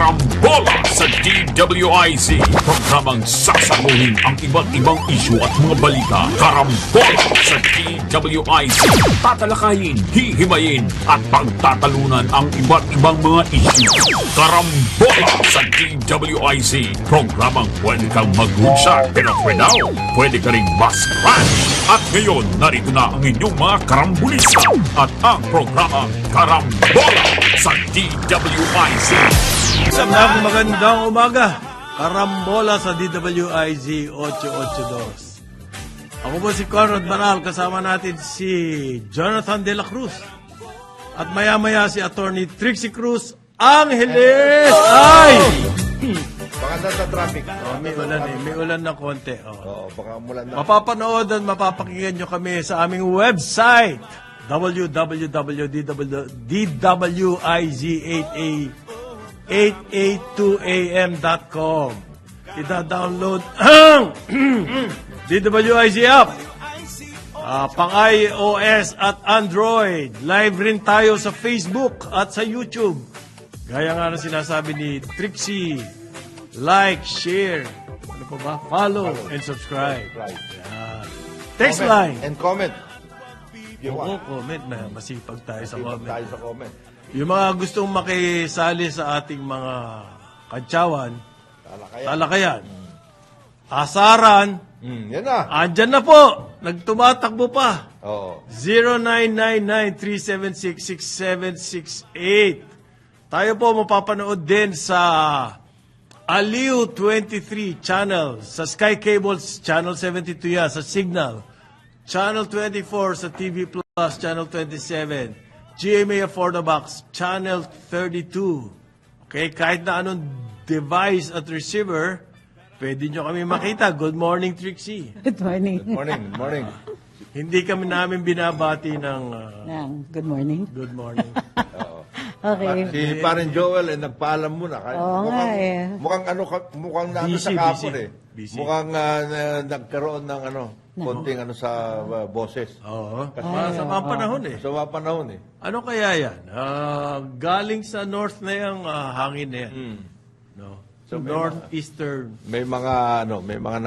Karambola sa DWIZ. Programang sasaguhin ang iba't ibang isyu at mga balita. Karambola sa DWIZ. Tatalakayin, hihimayin at pagtatalunan ang iba't ibang mga isyu. Karambola sa DWIZ. Programang pwede kang mag-good pero for now, pwede ka rin mas-crash. At ngayon, narito na ang inyong mga karambulista at ang programang Karambola sa DWIZ. Isang magandang umaga. Karambola sa DWIZ 882. Ako po si Conrad Banal, kasama natin si Jonathan De La Cruz. At maya-maya si Attorney Trixie Cruz Angeles. Ay! Baka nasa traffic. May ulan na konti. Oo, baka mulan na. Mapapanood at mapapakinggan nyo kami sa aming website www.www.diz882am.com. Ida-download ang DWIZ app. Pang iOS at Android. Live rin tayo sa Facebook at sa YouTube. Gaya nga na sinasabi ni Trixie, like, share, ano pa ba? Follow and subscribe. Right. Yan. Text line. And comment. You Oo, want. comment na. Masipag tayo sa Comment comment. tayo sa comment. Yung mga gustong makisali sa ating mga kantsawan, talakayan, asaran, Yan na. andyan na po. Nagtumatakbo pa. Oo. 0999-376-6768. Tayo po mapapanood din sa Aliw 23 channel, sa Sky Cables channel 72 yan, sa Signal, channel 24 sa TV Plus, channel 27, GMA for the Box, channel 32. Okay, kahit na anong device at receiver, pwede nyo kami makita. Good morning, Trixie. Good morning. Morning, morning. Hindi kami namin binabati ng Good morning. good morning. Okay. Si Parin Joel nagpaalam muna. Oo nga eh. Mukhang naano Busy, sa kapon busy. eh. Busy. Mukhang nagkaroon ng konting sa boses. Oo. Sa mga panahon eh. Sa mga panahon eh. Ano kaya yan? Galing sa north na yung hangin na yan. No? So, may Northeastern. May mga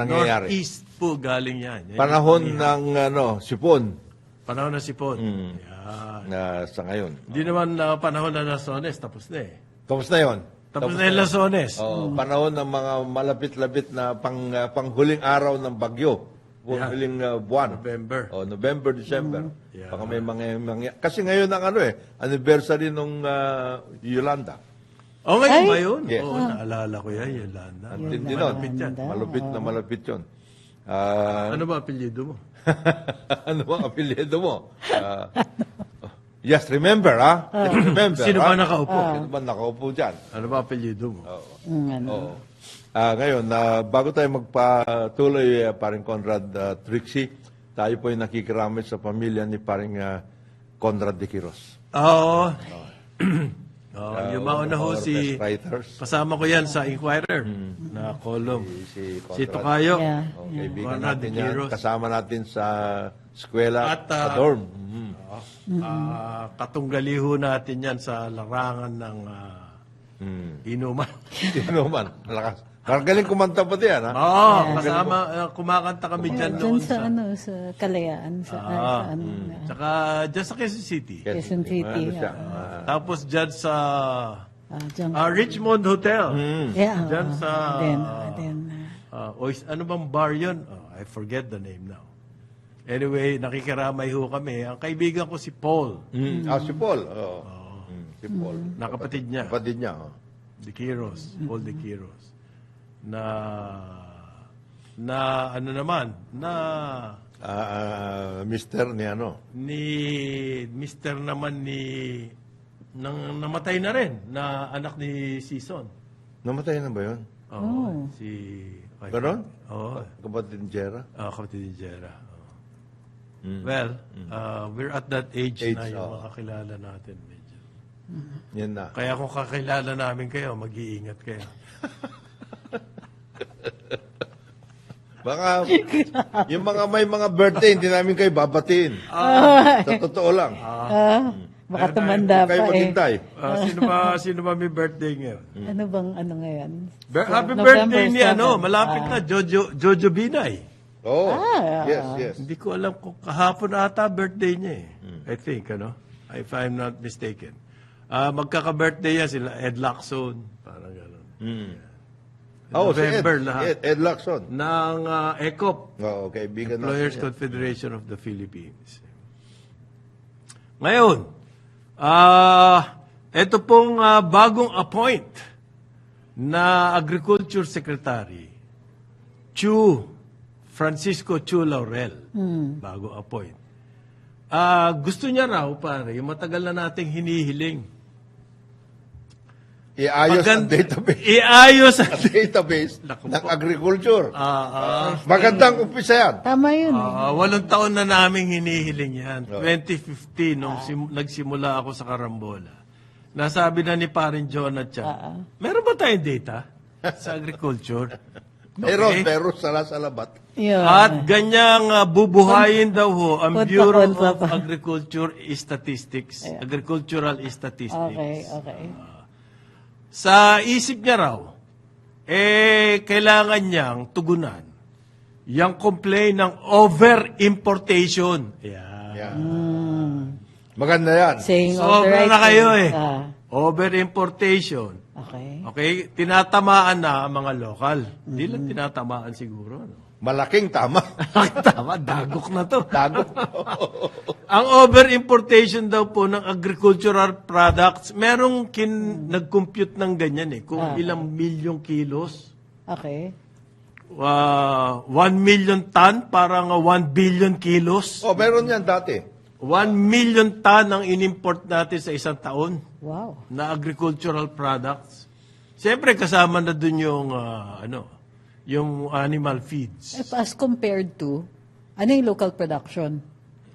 nangyayari. Northeast po galing yan. Yan Panahon yung ng sipon panahon na sipon. Yan. na sa ngayon. Hindi naman panahon na Lasones. Tapos na eh. Tapos na 'yon. Tapos na yung Lasones. Oh, panahon ng mga malapit-lapit na panghuling araw ng bagyo. Huling buwan. November. Oh, November, December. Yeah. Baka may mga kasi ngayon ang anniversary nung Yolanda. Oh, ngayon Ay! ba yun? Yes. Oo, naalala ko yan. Yolanda. Ang tindi nun. Malapit yan. Malapit 'yon. Ano ba apelyido mo? Ano bang apelyido mo? Yes, remember, ha? Yes, remember, Sino ha? ba nakaupo? Sino ba nakaupo dyan? Ano ba apelyido mo? Oo. Ngayon, bago tayo magpatuloy, paring Conrad Trixie, tayo po ay nakikiramay sa pamilya ni paring Conrad de Quiros. Oo. Yung mauna ho Our si... best writers. Kasama ko yan sa Inquirer na column. Si Si Conrad. Tokayo. Yeah. Kaibigan Conrad natin de yan. Quiros. Kasama natin sa eskwela, At, sa dorm. Katunggaliho natin yan sa larangan ng inuman. Sino man? Lakas. Magaling kumanta pati yan, ha? Oo, kasama, kumakanta kami dyan Diyan noon sa sa Kalayaan. Sa Tsaka dyan sa Quezon City. Quezon City. Ano siya? Tapos dyan sa Diyan. Richmond Hotel. Yeah. Dyan sa... Then, ano bang bar yun? Oh, I forget the name now. Anyway, nakikiramay ho kami. Ang kaibigan ko si Paul, Si Paul. Oo. Si Paul. nakapatid niya, Kapatid niya. Oh. De Quiros, Paul De Quiros, na ano naman, na Mister ni ano. ni Mr. naman ni nang namatay na rin na anak ni Sison. Namatay na ba yun? Oo, si Ganon? Oo. Kapatid ni Jera? Kapatid ni Jera. Well, we're at that age na yung makakilala natin. Medyo. Yan na. Kaya kung kakilala namin kayo, mag-iingat kayo. Baka yung mga may mga birthday, hindi namin kayo babatiin. Sa totoo lang. Baka tumanda Kayo pa eh. maghintay. Sino ba may birthday ngayon? Ano bang ano ngayon? Happy November birthday ni 7. malapit na, Jojo Binay. Oh, yes. Hindi ko alam kung kahapon ata birthday niya eh. I think, if I'm not mistaken. Magkaka-birthday yan sila, Ed Lacson, parang gano'n. Oh, si November Ed, lahat. Ed Lacson. Ng ECOP, Oo, kaibigan natin Employers yan. Confederation of the Philippines. Ngayon, ito pong bagong appoint na Agriculture Secretary, Francisco Chu Laurel, bago appoint. Gusto niya raw, pare, yung matagal na nating hinihiling. Iayos ang database. Iayos ang Database Naku ng po. agriculture. Magandang umpisa yan. Tama yun eh. 8 taon na naming hinihiling yan. 2015, nung nagsimula ako sa Carambola. Nasabi na ni Parin Jonathan, meron ba tayong data sa agriculture? Meron, pero sala-salabat. Yun. At ganyang bubuhayin daw ho ang Kontra, Bureau kontra of pa. Agriculture Statistics, Agricultural Statistics. Okay. Sa isip niya raw, kailangan niyang tugunan yung complaint ng over-importation. Yeah. Yan. Maganda yan. Saying all the Sobra right na kayo things. eh. Over-importation. Okay. Okay? Tinatamaan na ang mga lokal. Hindi lang tinatamaan siguro. No? Malaking tama. Tama, dagok na to. Dagok. Ang over-importation daw po ng agricultural products, merong nag-compute ng ganyan eh, kung ilang milyong kilos. Okay. 1 million ton, parang 1 billion kilos. Oh, meron yan dati. 1 million ton ang inimport natin sa isang taon Wow. na agricultural products. Siyempre kasama na dun yung, yung animal feeds. As compared to, ano yung local production?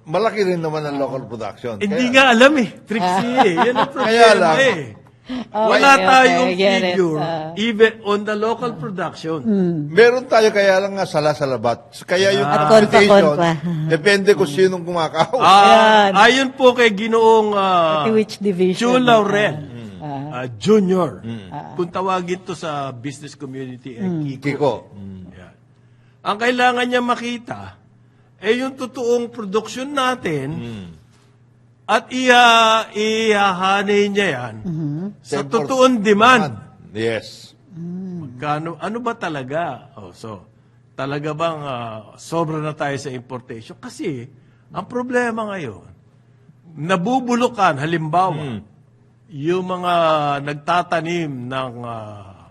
Malaki rin naman ang local production. Hindi nga alam eh. Trixie eh. Yan ang problema Kaya lang. eh. Wala tayong figure even on the local production. Meron tayo kaya lang nga sala-salabat. Kaya yung At computation, kontra-kontra. depende kung sinong kumakaw. Ayan. Ayon po kay Ginoong Which division? Chu Laurel Junior. Kung tawagin to sa business community, Kiko. Kiko. Yan. Ang kailangan niya makita yung totoong production natin at ihahanay niya yan sa totoong demand. Yes. Magkano, ano ba talaga? Talaga bang sobra na tayo sa importation? Kasi, ang problema ngayon, nabubulukan, halimbawa, yung mga nagtatanim ng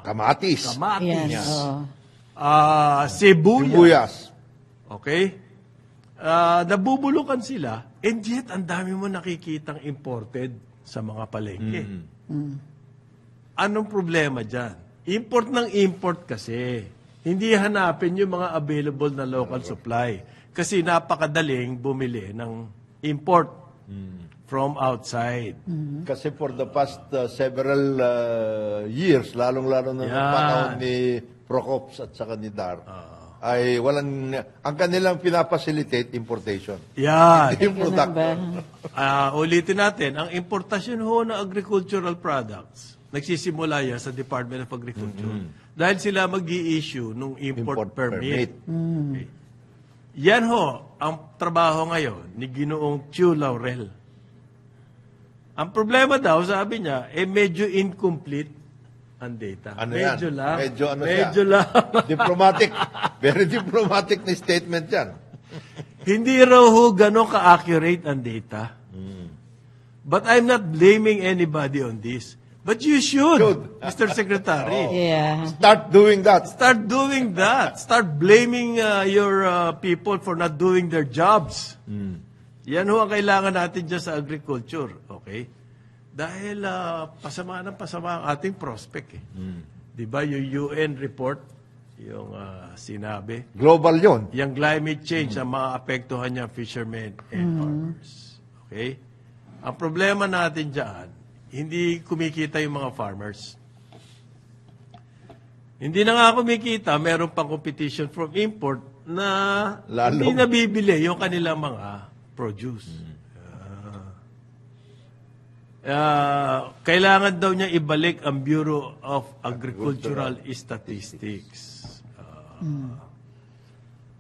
Kamatis. kamatis, Yes. sibuyas, Sibuyas. okay? Nabubulukan sila, and yet, ang dami mo nakikitang imported sa mga palengke. Anong problema dyan? Import ng import kasi. Hindi hanapin yung mga available na local supply. Kasi napakadaling bumili ng import from outside. Kasi for the past several years, lalong-lalo na ng Yan. panahon ni Procops at saka ni Dar, ay ang kanilang pinapacilitate importation. Yan. Yung product. Ulitin natin, ang importasyon ho ng agricultural products, nagsisimula yan sa Department of Agriculture. Dahil sila mag-i-issue ng import permit. Okay. Yan ho, ang trabaho ngayon ni Ginoong Chu Laurel. Ang problema daw, sabi niya, medyo incomplete ang data. Ano medyo yan? lang. Medyo lang. Diplomatic. Very diplomatic na statement yan. Hindi raw ho gano'n ka-accurate ang data. But I'm not blaming anybody on this. But you should. Mr. Secretary. Yeah. Start doing that. Start doing that. Start blaming your people for not doing their jobs. Yan ho ang kailangan natin dyan sa agriculture. Okay? Dahil pasama ng pasama ang ating prospect. Eh. Di ba yung UN report, yung sinabi, Global yon. yung climate change ang maapektuhan niya fishermen and farmers. Okay? Ang problema natin dyan, hindi kumikita yung mga farmers. Hindi na nga kumikita, meron pang competition from import na hindi nabibili yung kanilang mga produce. Kailangan daw niya ibalik ang Bureau of Agricultural Statistics.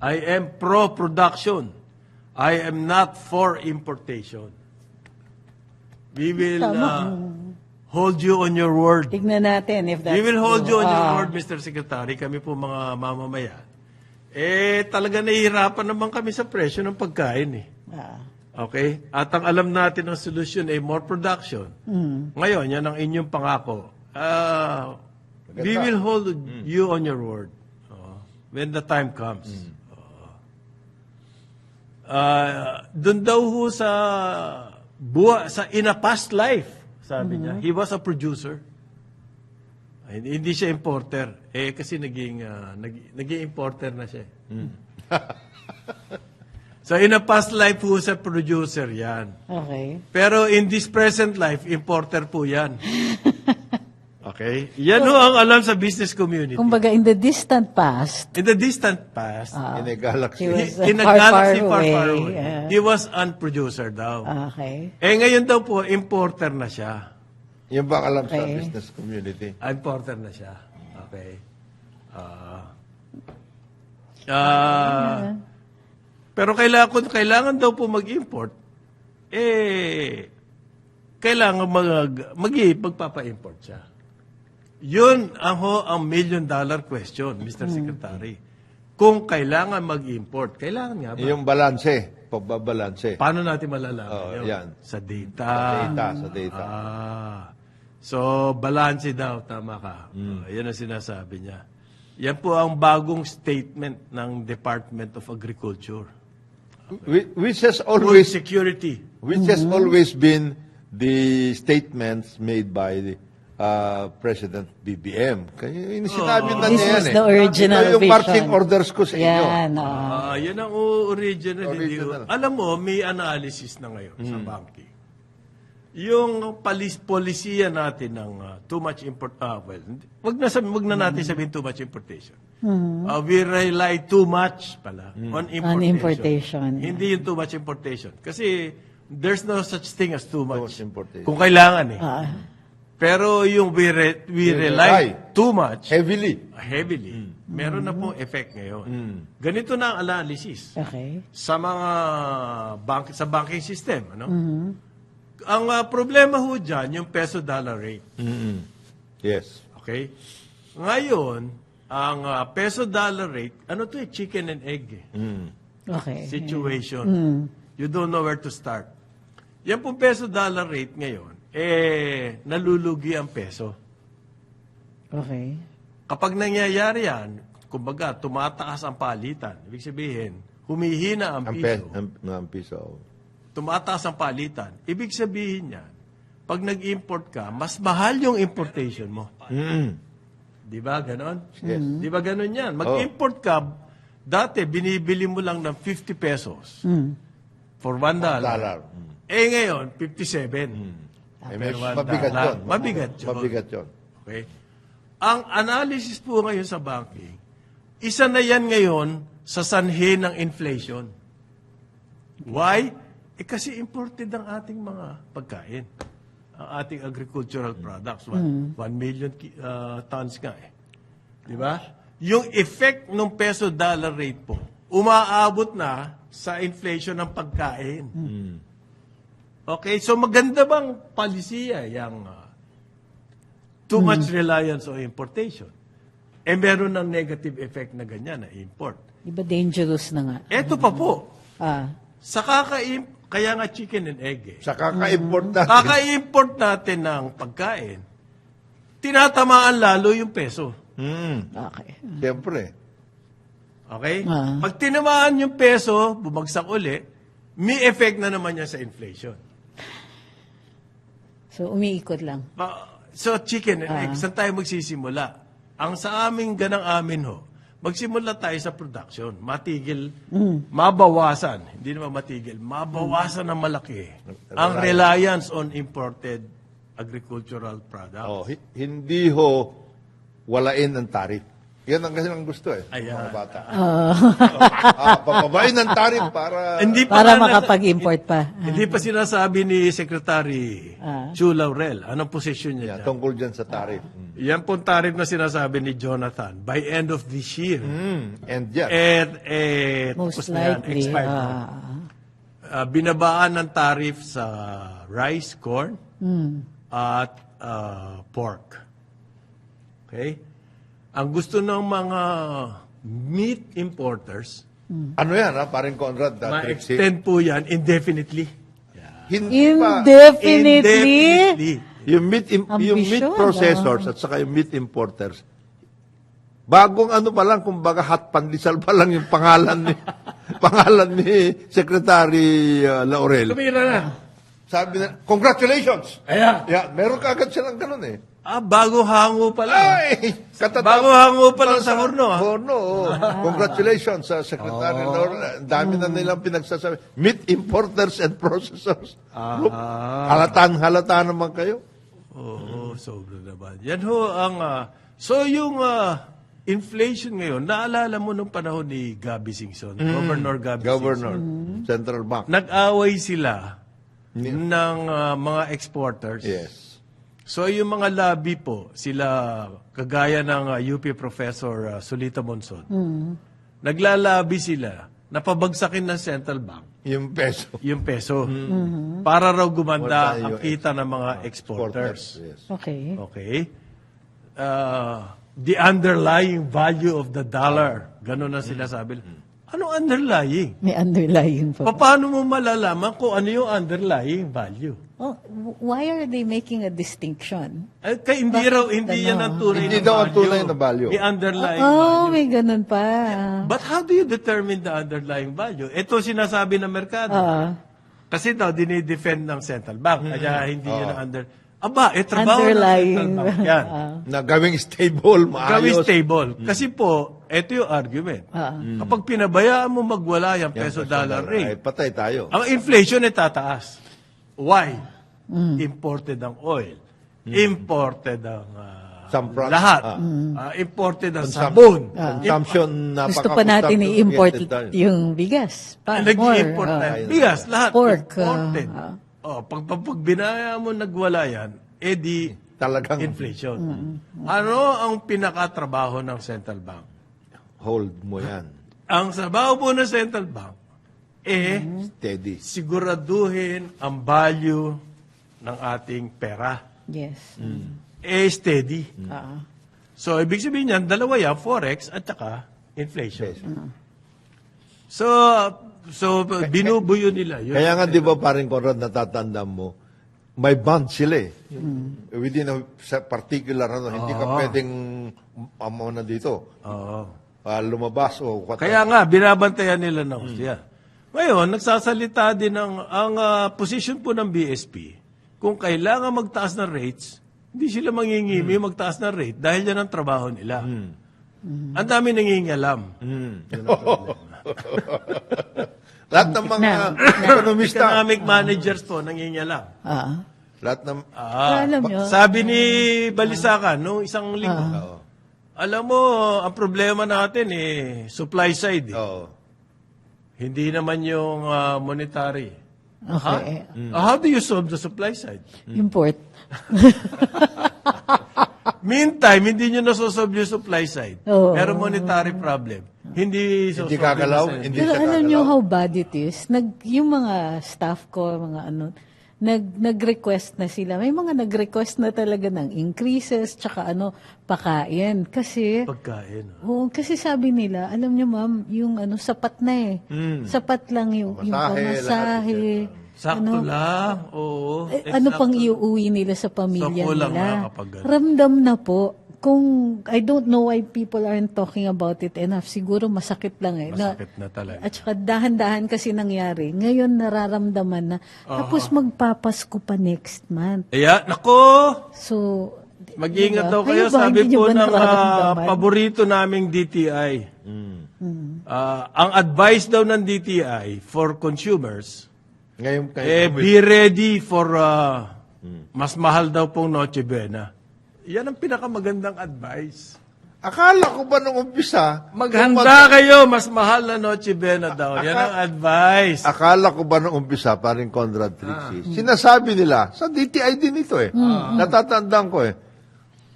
I am pro-production. I am not for importation. We will hold you on your word. Tignan natin if that's We will hold you true. on your word, Mr. Secretary. Kami po mga mamamayan. Talaga nahihirapan naman kami sa presyo ng pagkain eh. Okay? At ang alam natin ang solusyon ay more production. Ngayon, yan ang inyong pangako. We will hold you on your word when the time comes. Doon daw ho sa in a past life, sabi niya, he was a producer. Hindi siya importer. Kasi naging importer na siya. So in a past life po sa producer yan. Okay. Pero in this present life, importer po yan. Okay? Yan ho ang alam sa business community. Kumbaga, in the distant past, In the distant past, In a galaxy. he was in a far, galaxy far far away. away, he was an producer daw. Okay. Ngayon daw po, importer na siya. Yung bang alam sa Okay. business community? Importer na siya. Okay. Pero kailangan daw po mag-import, kailangan magpapa-import siya. Yun ang million-dollar question, Mr. Secretary. Kung kailangan mag-import, kailangan nga ba? Yung balanse, pagbabalanse. Paano natin malalaman yun? yan. Sa data. Sa data. So, balanse daw, tama ka. Yan ang sinasabi niya. Yan po ang bagong statement ng Department of Agriculture. Which has Food always security. been the statements made by the President BBM. Kaya sinabi na This niya was yan the original Ito yung vision. marching orders ko sa inyo. Yan, Yan ang original. Original. Alam mo, may analysis na ngayon sa banking. Yung polisiya natin ng too much import, wag na natin sabihin too much importation. We rely too much pala on importation. On importation. Hindi yung too much importation. Kasi there's no such thing as too much. importation. Kung kailangan eh. Pero yung we rely too much Heavily. meron na pong effect ngayon. Ganito na ang analysis okay. sa mga sa banking system, ano? Ang problema ho dyan, yung peso-dollar rate. Yes. Okay? Ngayon, ang peso-dollar rate, ano to chicken and egg Okay. situation. You don't know where to start. Yan pong peso-dollar rate ngayon, nalulugi ang peso. Okay. Kapag nangyayari yan, kumbaga, tumataas ang palitan. Ibig sabihin, humihina ang piso. Ang piso. Tumataas ang palitan. Ibig sabihin yan, pag nag-import ka, mas mahal yung importation mo. Di ba ganon? Yes. Di ba ganon yan? Mag-import ka, dati binibili mo lang ng 50 pesos for $1. Ngayon, 57. Mabigat yun. Mabigat yun. Mabigat yun. Okay? Ang analysis po ngayon sa banking, isa na yan ngayon sa sanhi ng inflation. Why? Kasi imported ang ating mga pagkain. Ang ating agricultural products. 1 million tons nga eh. Di ba? Yung effect ng peso-dollar rate po, umaabot na sa inflation ng pagkain. Okay? So maganda bang palisiya yung too much reliance on importation? Meron ng negative effect na ganyan na import. Di ba dangerous na nga? Eto pa po. Sa kaya nga chicken and egg Sa kaka-import natin. Kaka-import natin ng pagkain, tinatamaan lalo yung peso. Okay. Siyempre. Okay? Pag tinamaan yung peso, bumagsak uli, may effect na naman yan sa inflation. So, umiikot lang. So, chicken and egg, saan tayo magsisimula? Ang sa aming ganang amin ho, magsimula tayo sa production. Matigil, mabawasan. Hindi naman matigil. Mabawasan ng malaki ang reliance on imported agricultural products. Hindi ho walain ang tarif. Yan ang kanilang gusto ng Ayan. mga bata. Papabain ng tarif para... Hindi pa Para nga makapag-import pa. Hindi pa sinasabi ni Secretary Chu Laurel. Anong posisyon niya Yan, dyan? tungkol dyan sa tarif. Yan pong tarif na sinasabi ni Jonathan by end of this year. And yan. Tapos Most na yan, likely. expired na. Binabaan ng tarif sa rice, corn, at pork. Okay? Ang gusto ng mga meat importers, Ano yan, paring Conrad? Trixie? ma-extend po yan indefinitely. Hindi pa. Indefinitely. Yung meat Ambisyon, processors at saka yung meat importers, bagong ano pa lang, kumbaga hot pandesal pa lang yung pangalan ni Secretary Laurel. Tumira na. Sabi na, congratulations! Ayan. Yeah, meron ka agad silang ganun eh. Bago hango pa lang. Ay! Bago hango pa lang sa horno. Horno, oh. Congratulations sa Secretary Laurel. Ang dami na nilang pinagsasabi. Meat importers and processors. Look, halata naman kayo. Oo, sobra naman. Yan ho ang... so yung inflation ngayon, naalala mo nung panahon ni Gabby Singson, Governor Gabby Governor, Singson. Central Bank. Nag-away sila ng mga exporters. Yes. So yung mga lobby po, sila kagaya ng UP Professor Solita Monson, naglalabi sila na pabagsakin ng Central Bank Yung peso. yung peso para raw gumanda Gumanda ang yung kita ng mga exporters. Yes. Okay. Okay? The underlying value of the dollar. Ganon na sila sabi. Anong underlying? May underlying pa. Paano mo malalaman kung ano yung underlying value? Oh, why are they making a distinction? Hindi yan ang tunay Hindi na daw ang value. tunay na value. May underlying Oh, value. may ganun pa. But how do you determine the underlying value? Ito sinasabi ng merkado. Kasi daw, dinidefend ng central bank. Kaya hindi yun ang trabaho ng Underlying. central bank. Yan. Na gawing stable, maayos. Gawin stable. Kasi po, ito yung argument. Kapag pinabayaan mo magwala yung peso-dollar Ay, rate, patay tayo. ang inflation ay tataas. Why? Imported ang oil. Imported ang Some products, lahat. Imported ang sabon. Consumption, Gusto pa natin i-import tayo. yung bigas. Nag-i-import More, tayo. Bigas, lahat. Pork, Imported. Pag binaya mo nagwala yan, di Talagang inflation. Ano ang pinakatrabaho ng central bank? hold mo yan. Ang trabaho po ng central bank, Steady. siguraduhin ang value ng ating pera. Yes. Steady. So, ibig sabihin yan, dalawa yan, forex at saka inflation. So, binubuyo nila. Yun. Kaya nga, di ba, paring Conrad, natatandaan mo, may bond sila eh. Within a particular, hindi ka pwedeng na dito. Oo. Lumabas o what. Kaya nga, binabantayan nila ng husya. Ngayon, nagsasalita din ang position po ng BSP, kung kailangan magtaas ng rates, hindi sila mangingimi magtaas ng rate dahil yan ang trabaho nila. Ang dami nangingalam. Yun ang problema. Lahat ng mga ekonomista, Economic managers po nangingalam. lahat ng, Alam nyo, Sabi ni Balisacan, no, isang linggo, alam mo, ang problema natin supply side. Hindi naman yung monetary. okay. How do you solve the supply side? Import. Meantime, hindi nyo nasosolve yung supply side. Oo. Pero monetary problem. Hindi hindi kakalaw, yung hindi Pero siya alam nyo kakalaw. how bad it is? Yung mga staff ko, mga nag-request na sila. May mga nag-request na talaga ng increases, tsaka pakain. Kasi, pagkain. kasi sabi nila, alam nyo ma'am, yung sapat na eh. Sapat lang yung pamasahe. Sakto lang. Oo. Ano pang iuwi nila sa pamilya So, kulang nila. na kapag ganun. Ramdam na po. Kung, I don't know why people aren't talking about it enough. Siguro masakit lang eh. Masakit na talaga. At saka dahan-dahan kasi nangyari. Ngayon nararamdaman na. Tapos magpapasko pa next month. Nako! So, Mag-iingat diba? daw kayo. ba, Sabi hindi nyo po ba ng nararamdaman? paborito naming DTI. Ang advice daw ng DTI for consumers, Ngayon be ready for mas mahal daw pong Noche Buena. Yan ang pinakamagandang advice. Akala ko ba nung umpisa, Maghanda kayo, mas mahal na Noche Buena daw. Yan ang advice. akala ko ba nung umpisa, paring Conrad Trixie, sinasabi nila, sa DTI din ito natatandaan ko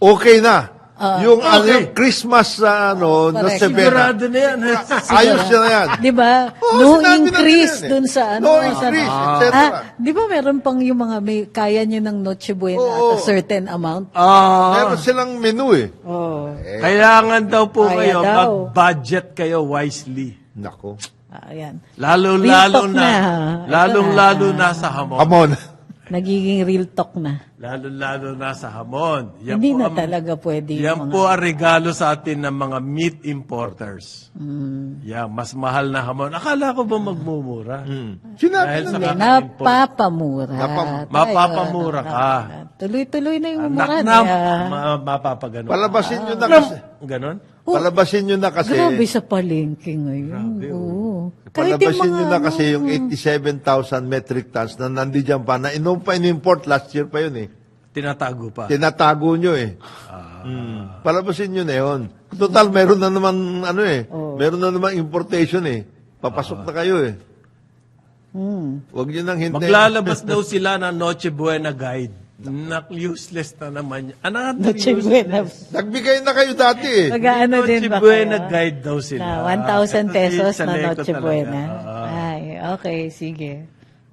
okay na. Yung Okay. Christmas na Correct. Noche Buena. Sigurado na yan. Ayos na yan. Di ba? Oo, No sinabi na increase nila yan eh. dun sa ano. No sa- increase, et cetera. di ba meron pang yung mga may kaya nyo ng Noche Buena Oo. at a certain amount? Meron silang menu Oh. Kailangan daw po Kaya kayo, daw. mag-budget kayo wisely. Nako. Ayan. Lalong-lalo Real talk na. na. Lalong-lalo na sa hamon. Amon. Nagiging real talk na. Lalong-lalo na sa hamon. Yan Hindi po na ang- talaga pwede Yan yung mga... po ang regalo sa atin ng mga meat importers. Yan, mas mahal na hamon. Akala ko ba magmumura? Sinabi Dahil na sa Hindi, kaka-import. napapamura. Mapapamura ka. Tuloy-tuloy na yung mura. Naknam, Kaya, mapapagano. Palabasin nyo na kasi. Ganon? Palabasin nyo na kasi. grabe sa palengke ngayon. Oo. Kahit yung Palabasin nyo mga na kasi yung 87,000 metric tons na nandiyan pa, na in-import last year pa yun Tinatago pa. Tinatago nyo Palabasin nyo na yun. Total, meron na naman, meron na naman importation Papasok na kayo Huwag nyo nang hintayin. Maglalabas daw sila ng Noche Buena guide. Useless na naman. Another Noche useless. Buena. Nagbigay na kayo dati Mag-ano din Noche ba Buena kayo? guide daw sila. Na 1,000 pesos Sa na Leco Noche talaga. Buena. Oo. Ay, okay, sige.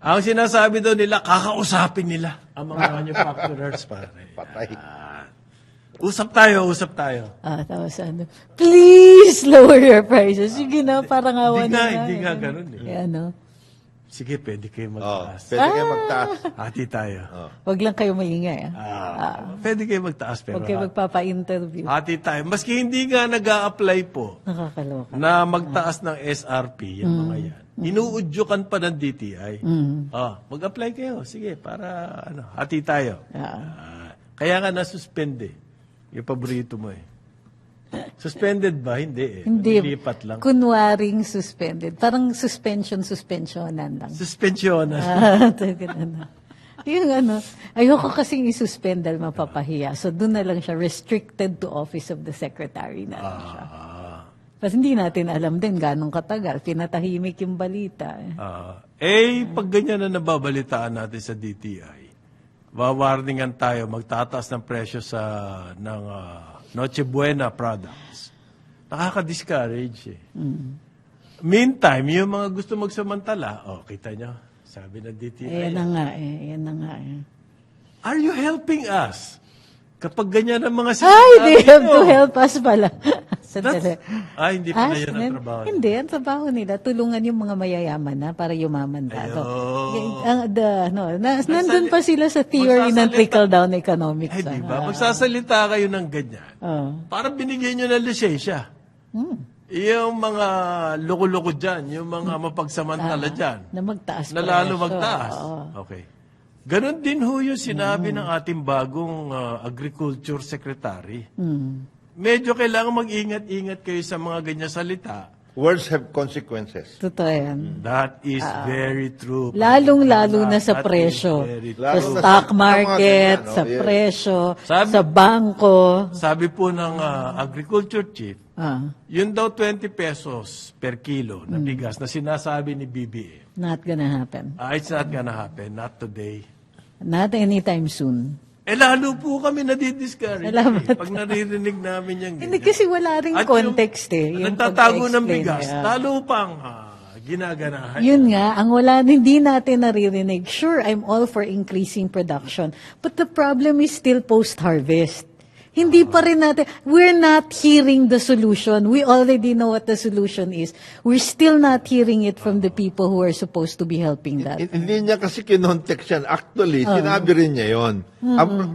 Ang sinasabi daw nila, kakausapin nila ang mga manufacturers. Pare. Patay. Usap tayo. Tapos ano, please lower your prices. Sige na, parang awa Hindi nga ganun Eh, ano, Sige, pwede kayo magtaas. Pwede kayo magtaas. Hati tayo. wag lang kayo maingay. Pwede kayo magtaas, pero Huwag kayo magpapa-interview. hati tayo. Maski hindi nga nag-a-apply po Nakakaloka. na magtaas ng SRP, yung mga yan. Inuudyukan pa ng DTI. Mag-apply kayo. Sige, para hati tayo. Kaya nga na-suspend yung paborito mo Suspended ba? Hindi Hindi. Nilipat lang. Kunwaring suspended. Parang suspensionan lang. Suspension. Ganun. Yung ayoko kasing isuspend dahil mapapahiya. So doon na lang siya, restricted to office of the secretary na lang siya. Kasi hindi natin alam din ganong katagal. Pinatahimik yung balita. Pag ganyan na nababalitaan natin sa DTI, wawarningan tayo, magtataas ng presyo ng Noche Buena products. Nakaka-discourage Meantime, yung mga gusto magsamantala, kita nyo, sabi ng DTI, Yan na nga. are you helping us? Kapag ganyan ang mga Ay, they have nyo, to help us pala. Sandali. hindi pa na yun ang trabaho. Hindi, ang trabaho nila, tulungan yung mga mayayaman na para yumaman na. So, nandun pa sila sa theory ng trickle-down economics. Di ba? Magsasalita kayo ng ganyan. Parang binigyan nyo ng lisensya. Yung mga loko-loko dyan, yung mga mapagsamantala dyan, Na magtaas na lalo presyo. magtaas. Okay. Ganon din ho yung sinabi ng ating bagong Agriculture Secretary. Medyo kailangan mag-ingat-ingat kayo sa mga ganyan salita. Words have consequences. Totoo yan. That is very true. Lalong-lalo na sa That is presyo. very true. Sa Lalo na stock sa mga market, ganyan, sa yes. presyo, Sabi- sa bangko. Sabi po ng Agriculture Chief, yun daw 20 pesos per kilo na bigas na sinasabi ni BBM. Not gonna happen. It's not gonna happen. Not today. Not anytime soon. Lalo po kami nadidiscourage. Salamat. Pag naririnig namin yung Hindi ganyan. kasi wala ring At context Yung yung nagtatago ng pag-explain, bigas, kaya. lalo pang ginaganahan. Yun nga, ang hindi natin naririnig. Sure, I'm all for increasing production. But the problem is still post-harvest. Hindi pa rin natin, we're not hearing the solution. We already know what the solution is. We're still not hearing it from the people who are supposed to be helping that. Hindi niya kasi kinontext yan. Actually, sinabi rin niya yon.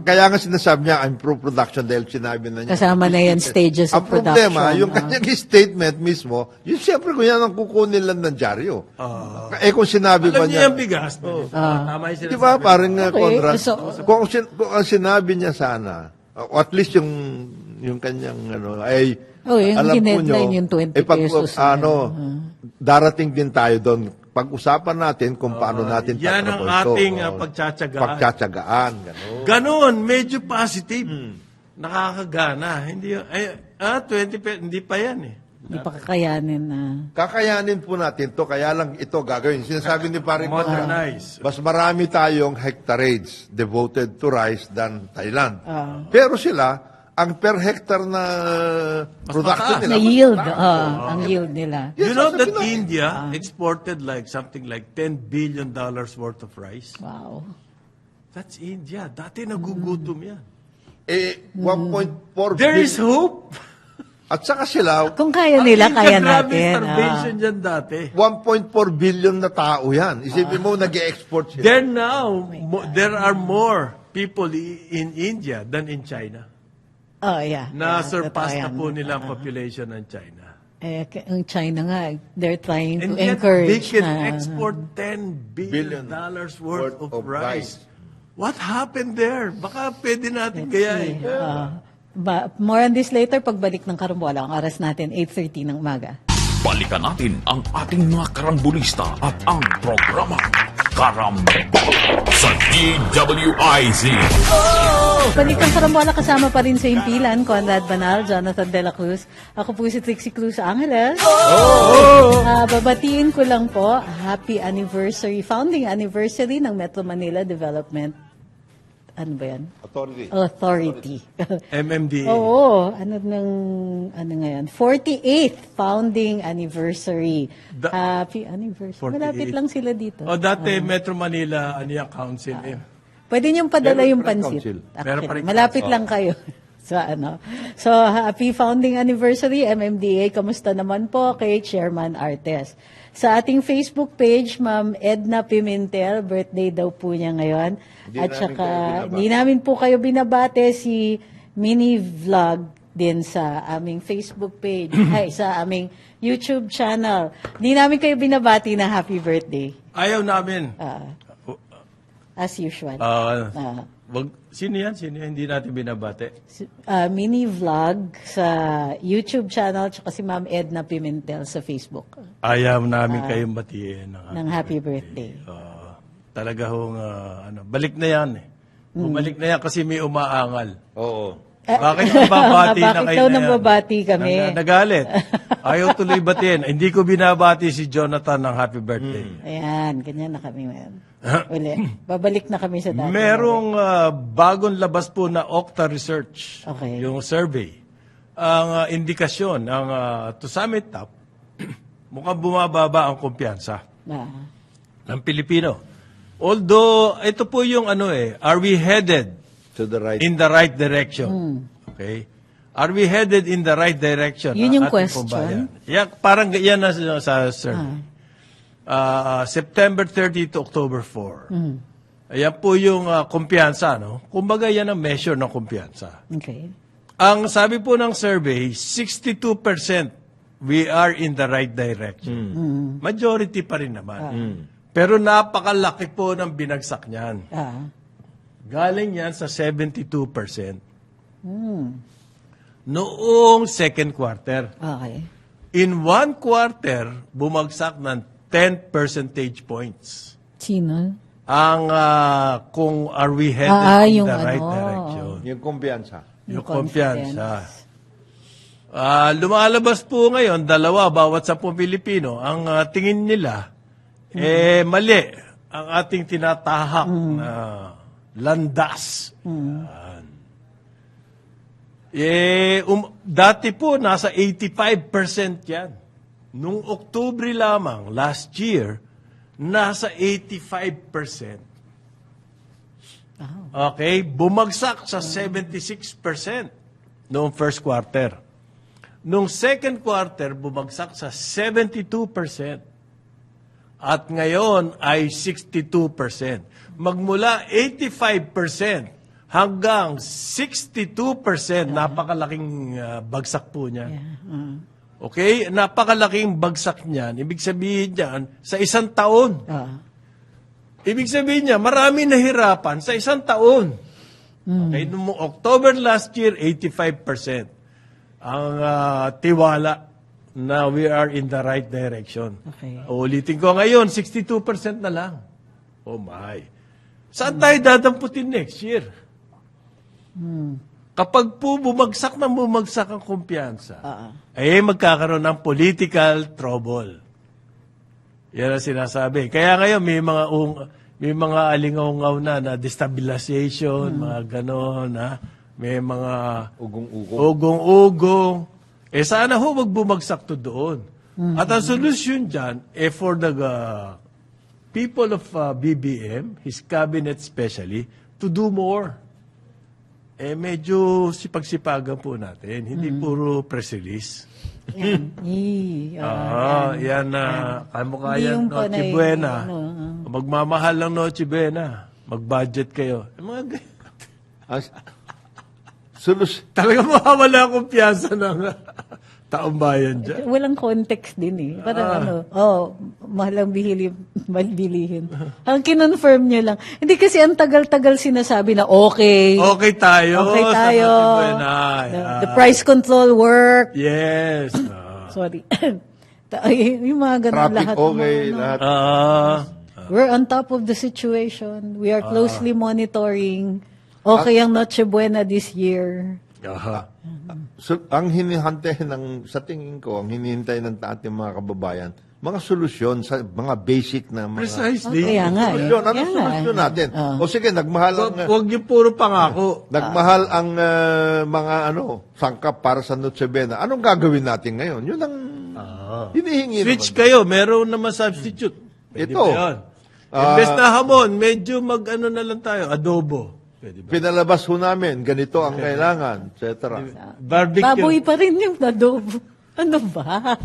Kaya nga sinasabi niya, I'm pro-production dahil sinabi na niya. Kasama na yan stages of Ang problema, production. yung kanyang statement mismo, yun siyempre kung yan ang kukunin lang ng dyaryo. Kung sinabi Alam ba niya niya, yung bigas. Tama yung di ba, parang Okay, Conrad, so- kung ang sinabi niya sana, o at least yung kanyang ay yung alam po hinedline nyo, yung 20 pesos na darating din tayo doon. Pag-usapan natin kung paano natin yan ang tatrabaho ito. ating pagtsatsagaan. Pagtsatsagaan, gano'n. Ganon, medyo positive. Nakakagana. Hindi, Hindi pa yan eh. Hindi pa kakayanin na. Kakayanin po natin to, kaya lang ito gagawin. Sinasabi ni Paring Conrad, Modernize. mas marami tayong hectareage devoted to rice than Thailand. Pero sila, ang per hectare na production mataas. nila, Na yield, mataas. ang yield nila. You know that sasabihin natin. India exported like something like $10 billion worth of rice? Wow. That's India. Dati nagugutom yan. 1.4 There is billion. hope. At saka sila, Kung kaya nila, Ang kaya India, grabe natin. starvation dyan dati. 1.4 billion na tao yan. Isipin mo, nag-export sila. There now, there are more people in India than in China. Oh, yeah. Na-surpass Yeah, na po totoo yan. nila ang population ng China. Ang China nga, they're trying to And yet, they encourage can na. export $10 billion worth of rice. What happened there? Baka pwede natin gayahin. More on this later, pagbalik ng Karambola. Ang oras natin, 8:30 ng umaga. Balikan natin ang ating mga karambulista at ang programa Karambol sa DWIZ. Balik ng Karambola, kasama pa rin sa impilan, Conrad Banal, Jonathan De La Cruz. Ako po si Trixie Cruz Angeles. Babatiin ko lang po, happy anniversary, founding anniversary ng Metro Manila Development. Ano ba yan? Authority. MMDA. Oo, ano ngayon? 48th founding anniversary. Happy anniversary. 48. Malapit lang sila dito. O dati, Metro Manila, Council. Pwede niyong padala Meron yung pa rin pansit. council. Meron pa rin Malapit lang kayo. So, happy founding anniversary, MMDA. Kamusta naman po kay Chairman Artes? Sa ating Facebook page, Ma'am Edna Pimentel, birthday daw po niya ngayon. At saka, hindi namin po kayo binabate, si Mini Vlog din sa aming Facebook page, ay sa aming YouTube channel. Hindi namin kayo binabati na happy birthday, Ayaw namin. as usual. Sino yan? Hindi natin binabate. Mini vlog sa YouTube channel tsaka si Ma'am Edna Pimentel sa Facebook Ayaw namin kayong batiin. ng happy birthday. Talaga hong, balik na yan eh. Bumalik na yan kasi may umaangal. Oo. Bakit nababati na Bakit kayo daw na yan? nababati kami? Nagalit. Ayaw tuloy batiin. Hindi ko binabati si Jonathan ng happy birthday. Ayan, ganyan na kami ngayon. Uli. Babalik na kami sa dati. Merong bagong labas po na Okta Research, Okay. yung survey. Ang indikasyon to sum it up, mukhang bumababa ang kumpiyansa ng Pilipino. Although, ito po yung are we headed To the right. in the right direction? Okay? Are we headed in the right direction? Yun ang yung ating question? pambayan? Yeah, parang yan na sa survey. September 30 to October 4. Ayan po yung kumpiyansa, no? Kumbaga yan ang measure ng kumpiyansa. Okay. Ang sabi po ng survey, 62% we are in the right direction. Majority pa rin naman. Pero napakalaki po ng binagsak niyan. Galing yan sa 72%. Noong second quarter. Okay. In one quarter, bumagsak ng 10 percentage points. Sino? Ang kung are we headed in yung the right ano. direction. Yung kumpiyansa. Yung kumpiyansa. Lumalabas po ngayon, dalawa bawat 10 Pilipino, ang tingin nila, mali ang ating tinatahak na landas. Dati po, nasa 85% yan. Nung Oktubre lamang, last year, nasa 85%. Okay? Bumagsak sa 76% noong first quarter. Noong second quarter, bumagsak sa 72%. At ngayon ay 62%. Magmula 85% hanggang 62%, napakalaking bagsak po niyan. Okay? Napakalaking bagsak niyan. Ibig sabihin niyan, sa isang taon. Ibig sabihin niya, marami nahirapan sa isang taon. Okay? Noong October last year, 85%. Ang tiwala na we are in the right direction. Okay. Ulitin ko ngayon, 62% na lang. Oh my. Saan tayo dadamputin next year? Kapag po bumagsak ang kumpiyansa, magkakaroon ng political trouble. Yan ang sinasabi. Kaya ngayon may mga alingaw na destabilization, mga ganon, may mga ugong-ugong. Sana ho magbumagsak to doon. At ang solusyon dyan, for the people of BBM, his cabinet especially, to do more. Medyo sipag-sipagan po natin. Hindi puro press release. Yan. Yan na. Kamukha Hindi yan, yung Noche panay, Buena. ano, Magmamahal ng Noche Buena. Mag-budget kayo. Mga talaga mawawala ang kumpiyansa ng taong bayan dyan. Walang context din eh. Parang mahal ang bilihin. Ang kinonfirm nyo lang. Hindi kasi ang tagal-tagal sinasabi na okay. Okay tayo. Okay sa tayo. Noche Buena. The price control work. Yes. Sorry. Yung mga ganun Traffic lahat. okay, lahat. We're on top of the situation. We are closely monitoring. Okay ang Noche Buena this year. So, ang hinihintay sa tingin ko, ang hinihintay ng ating mga kababayan, mga solusyon sa mga basic na mga Precisely. Kaya nga eh. solusyon. Ano Kaya nga solusyon natin? O sige, nagmahal ang Huwag niyo puro pangako. nagmahal ang mga sangkap para sa Noche Buena. Anong gagawin natin ngayon? Yun ang hinihingi Switch naman. kayo, meron naman substitute. Pwede Ito. ba yun? Imbes na hamon, medyo na lang tayo, adobo. Pwede ba? Pinalabas ho namin, ganito ang kailangan, etc. Barbecue. Baboy pa rin yung adobo. Ano ba?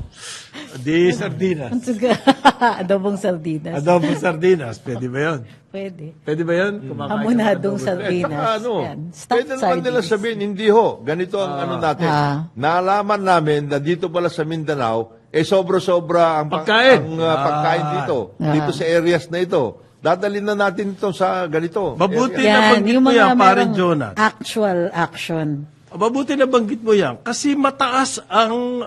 Di sardinas. Adobong sardinas. Adobo sardinas. Pwede ba yun? Pwede. Pwede ba yun? Kumakain ka ng Hamonadong adobo. sardinas. Saka Yan. Stuffed pwede naman nila sardines. sabihin, hindi ho, ganito ang ano natin. Naalaman namin na dito pala sa Mindanao, sobra-sobra ang Pagkain. pagkain dito. Dito sa areas na ito. Dadalhin na natin ito sa ganito. Mabuti area. na banggit mo yan, parin merong Jonah. actual action. Mabuti na banggit mo yan. Kasi mataas ang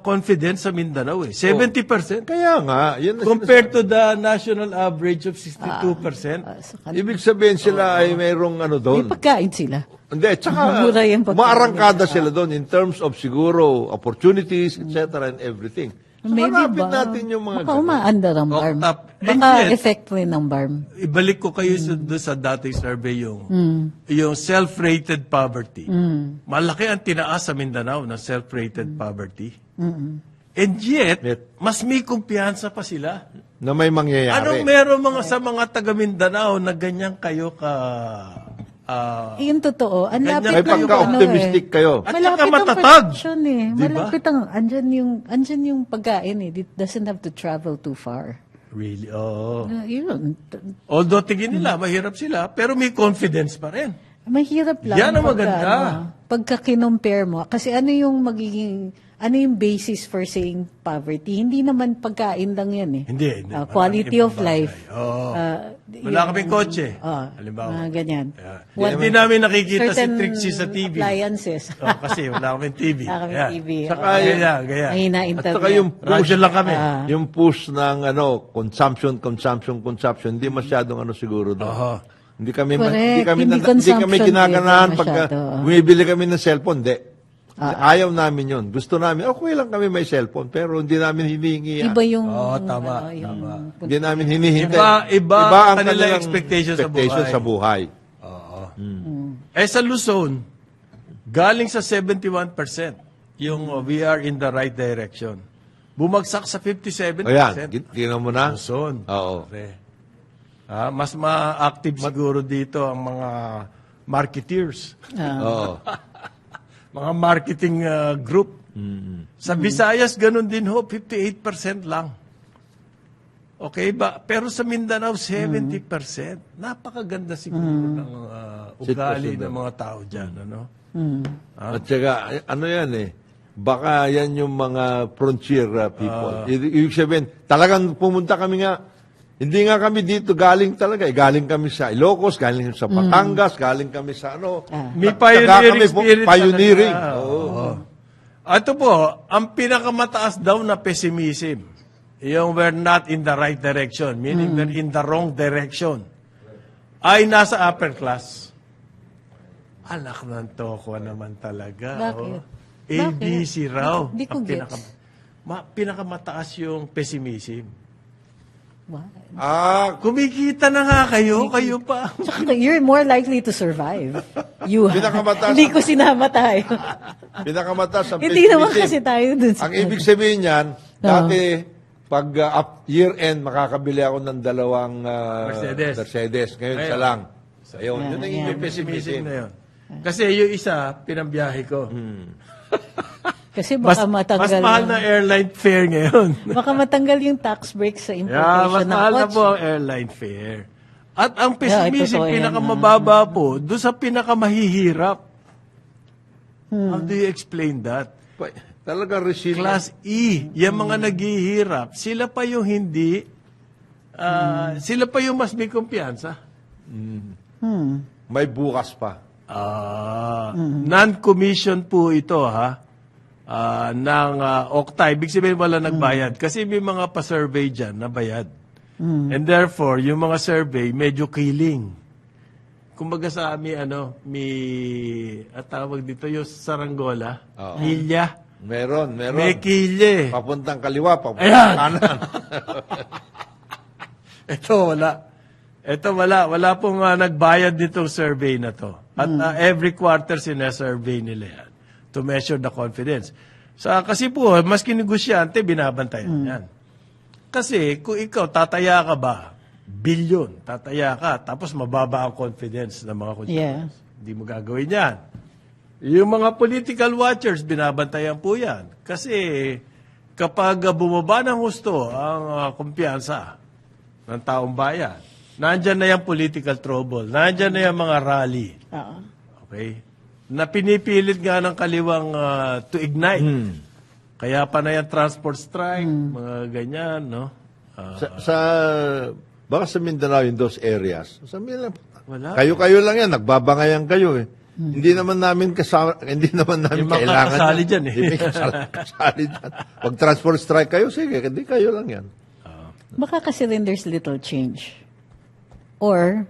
confidence sa Mindanao eh. 70%. Kaya nga, yun na Compared to the national average of 62%. ibig sabihin sila ay mayroong May doon. pagkain sila. Hindi, tsaka Mura yung pagkain maarangkada sila doon in terms of siguro opportunities, etc. and everything. So, Maybe hanapin ba? natin yung mga Baka umaandar ang BARM. Oktap. Baka And yet, effect rin ng BARM. Ibalik ko kayo sa dating survey yung self-rated poverty. Malaki ang tinaas sa Mindanao ng self-rated poverty. And yet, mas may kumpiyansa pa sila. na may mangyayari. Anong meron sa mga taga Mindanao na ganyan kayo Yung totoo. Ang lapit May ng pagka-optimistic kayo. At Malapit saka ang matatag. production eh. Diba? Malapit ang, andyan yung pagkain eh. It doesn't have to travel too far. Really? Oo. Yun. Although tingin nila, mahirap sila, pero may confidence pa rin. Mahirap lang. Yan ang maganda. Pagka kinompare mo. Kasi ano yung basis for saying poverty? Hindi naman pagkain lang yan eh. Hindi. Quality of life. Oo. Wala kaming kotse. Mga Halimbawa. ganyan. Hindi namin nakikita si Certain Trixie sa TV. appliances. Kasi wala kaming TV. Wala kaming Ayan. TV. Saka Gaya. Mahina At internet. saka yung Radyo lang kami. yung push ng consumption, hindi masyadong siguro doon. Oho. Hindi kami Correct. Hindi hindi kami consumption ginaganahan driven pagka masyado. bumibili kami ng cellphone, hindi. Ayaw namin yun. Gusto namin, okay lang kami may cellphone, pero hindi namin hinihingi yan. Iba yung... Tama. Hindi namin hinihintay. Iba ang kanilang kanilang expectation sa buhay. Sa Luzon, galing sa 71%, yung we are in the right direction. Bumagsak sa 57%. Ayan, tingnan mo na. Luzon. Oo. Mas ma-active siguro dito ang mga marketeers. Oo. Mga marketing group. Sa Visayas, ganun din ho, 58% lang. Okay ba? Pero sa Mindanao, 70%. Napakaganda siguro ng ugali ng mga tao dyan. Ano? At saka, ano yan baka yan yung mga frontier people. Ibig sabihin, talagang pumunta kami nga, hindi nga kami dito galing talaga. Galing kami sa Ilocos, galing kami sa Batangas, galing kami sa May pioneering spirit pioneering. talaga. Oo. Ito po, ang pinakamataas daw na pessimism, yung we're not in the right direction, meaning we're in the wrong direction, ay nasa upper class. Anak ng toko naman talaga. Bakit? Oh. ABC Bakit? raw. Di ko Ang gets. pinakamataas yung pessimism. Wow. Kumikita na nga kayo pa. Tsaka you're more likely to survive. You have. Pinakamataas- Hindi ko sinama tayo. Pinakamataas ang Hindi naman pessimism. kasi tayo dun sa... Ang ibig sabihin niyan, dati, pag year-end, makakabili ako ng dalawang Mercedes. Ngayon, Ayun. isa lang. Ayun, Yeah, yun ang yeah. ibig Pessimism pessimism. na yun. Kasi yung isa, pinambiyahe ko. Kasi Mas baka matanggal. mahal na airline fare ngayon. Baka matanggal yung tax break sa Yeah, importation mas ng mahal na kotse. po ang airline fare. At ang Yeah, pessimism, totoo yan, pinakamababa po, doon sa pinakamahihirap. How do you explain that? Talaga resilient. Class E, yung mga naghihirap, sila pa yung hindi, sila pa yung mas may kumpiyansa. May bukas pa. Non-commission po ito, ha? Ng Octa. Ibig sabihin wala nagbayad. Kasi may mga pa-survey dyan na bayad. And therefore, yung mga survey, medyo killing. Kumbaga sa amin, at tawag dito yung saranggola, hilya. Meron. May kilye. Papuntang kaliwa, papuntang Ayan. kanan. Ito wala. Wala pong nagbayad nitong survey na to. At every quarter sinesurvey nila yan to measure the confidence. Kasi po, maski negosyante, binabantayan yan. Kasi kung ikaw, tataya ka ba? Bilyon, tataya ka, tapos mababa ang confidence ng mga consumers. Hindi mo gagawin yan. Yung mga political watchers, binabantayan po yan. Kasi kapag bumaba ng husto ang kumpiyansa ng taong bayan, nandyan na yung political trouble, nandyan na yung mga rally. Oo. Okay? Na pinipilit nga ng kaliwang to ignite. Kaya pa na yung transport strike, mga ganyan, no? Baka sa Mindanao, in those areas, sabi nila, Wala. kayo lang yan, nagbabangayan kayo eh. Hindi naman namin Yung mga kailangan. kasali dyan eh. Hindi kasali dyan. Pag transport strike kayo, sige, hindi kayo lang yan. Baka kasi rin there's little change. Or,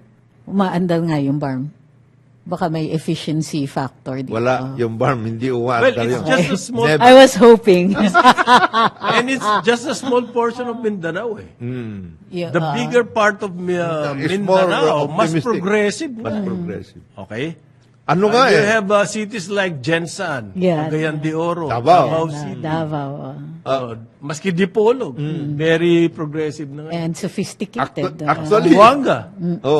umaandal nga yung BARM. Baka may efficiency factor dito. Wala, yung BARM, hindi Well, uwaandar it's yun. just a small, Never. I was hoping. and it's just a small portion of Mindanao eh. Yeah, The bigger part of It's more Mindanao, mas optimistic. progressive. Mas progressive. Okay? Ano nga You eh? have cities like Jensan, Yeah. Cagayan de Oro, Davao. City. Davao. Maski Dipolog, very progressive na nga. And sophisticated. Actually, Buanga.